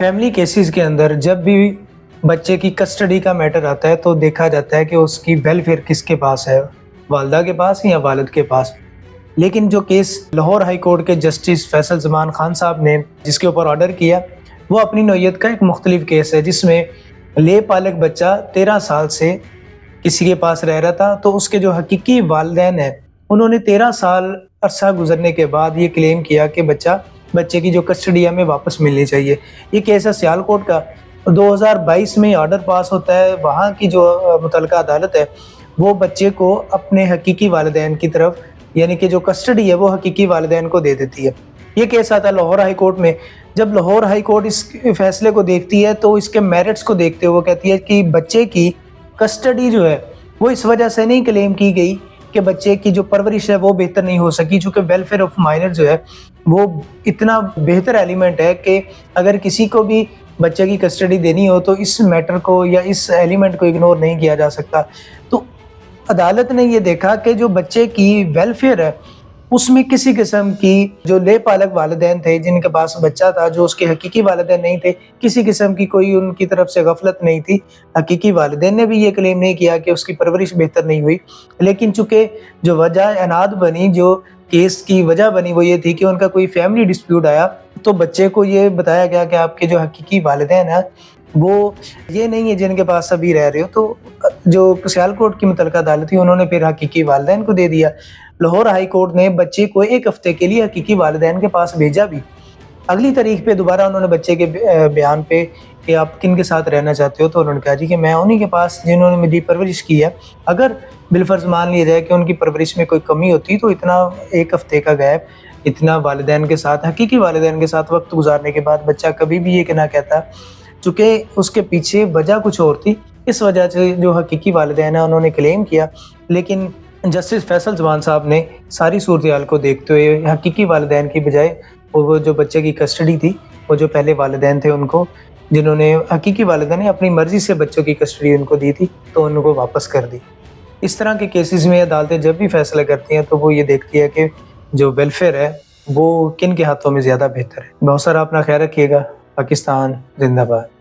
Family cases کے اندر جب بھی بچے کی کسٹڈی کا میٹر آتا ہے تو دیکھا جاتا ہے کہ اس کی ویلفیئر کس کے پاس ہے، والدہ کے پاس یا والد کے پاس۔ لیکن جو کیس لاہور ہائی کورٹ کے جسٹس فیصل زمان خان صاحب نے جس کے اوپر آرڈر کیا، وہ اپنی نوعیت کا ایک مختلف کیس ہے، جس میں لے پالک بچہ 13 سال سے کسی کے پاس رہ رہا تھا، تو اس کے جو حقیقی والدین ہیں انہوں نے 13 سال عرصہ گزرنے کے بعد یہ کلیم کیا کہ بچے کی جو کسٹڈی ہمیں واپس ملنی چاہیے۔ یہ کیس ہے سیالکوٹ کا، 2022 میں آرڈر پاس ہوتا ہے، وہاں کی جو متعلقہ عدالت ہے وہ بچے کو اپنے حقیقی والدین کی طرف، یعنی کہ جو کسٹڈی ہے وہ حقیقی والدین کو دے دیتی ہے۔ یہ کیس آتا ہے لاہور ہائی کورٹ میں۔ جب لاہور ہائی کورٹ اس فیصلے کو دیکھتی ہے تو اس کے میرٹس کو دیکھتے ہوئے وہ کہتی ہے کہ بچے کی کسٹڈی جو ہے وہ اس وجہ سے نہیں کلیم کی گئی کہ بچے کی جو پرورش ہے وہ بہتر نہیں ہو سکی، چونکہ ویلفیئر آف مائنر جو ہے وہ اتنا بہتر ایلیمنٹ ہے کہ اگر کسی کو بھی بچے کی کسٹڈی دینی ہو تو اس میٹر کو یا اس ایلیمنٹ کو اگنور نہیں کیا جا سکتا۔ تو عدالت نے یہ دیکھا کہ جو بچے کی ویلفیئر ہے اس میں کسی قسم کی جو لے پالک والدین تھے جن کے پاس بچہ تھا جو اس کے حقیقی والدین نہیں تھے، کسی قسم کی کوئی ان کی طرف سے غفلت نہیں تھی۔ حقیقی والدین نے بھی یہ کلیم نہیں کیا کہ اس کی پرورش بہتر نہیں ہوئی، لیکن چونکہ جو وجہ عناد بنی، جو کیس کی وجہ بنی، وہ یہ تھی کہ ان کا کوئی فیملی ڈسپیوٹ آیا تو بچے کو یہ بتایا گیا کہ آپ کے جو حقیقی والدین ہیں وہ یہ نہیں ہے جن کے پاس ابھی رہ رہے ہو، تو جو سیالکوٹ کی متعلقہ عدالت تھی انہوں نے پھر حقیقی والدین کو دے دیا۔ لاہور ہائی کورٹ نے بچے کو 1 ہفتے کے لیے حقیقی والدین کے پاس بھیجا بھی۔ اگلی تاریخ پہ دوبارہ انہوں نے بچے کے بیان پہ کہ آپ کن کے ساتھ رہنا چاہتے ہو، تو انہوں نے کہا جی کہ میں انہی کے پاس جنہوں نے میری پرورش کی ہے۔ اگر بالفرض مان لیا جائے کہ ان کی پرورش میں کوئی کمی ہوتی تو اتنا 1 ہفتے کا گیپ، اتنا والدین کے ساتھ، حقیقی والدین کے ساتھ وقت گزارنے کے بعد بچہ کبھی بھی یہ نہ کہتا، چونکہ اس کے پیچھے وجہ کچھ اور تھی۔ اس وجہ سے جو حقیقی والدین ہیں انہوں نے کلیم کیا، لیکن جسٹس فیصل زمان صاحب نے ساری صورتحال کو دیکھتے ہوئے حقیقی والدین کی بجائے وہ جو بچے کی کسٹڈی تھی، وہ جو پہلے والدین تھے ان کو، جنہوں نے حقیقی والدین نے اپنی مرضی سے بچوں کی کسٹڈی ان کو دی تھی، تو ان کو واپس کر دی۔ اس طرح کے کیسز میں عدالتیں جب بھی فیصلہ کرتی ہیں تو وہ یہ دیکھتی ہے کہ جو ویلفیئر ہے وہ کن کے ہاتھوں میں زیادہ بہتر ہے۔ بہت سارا اپنا خیال رکھیے گا۔ پاکستان زندہ باد۔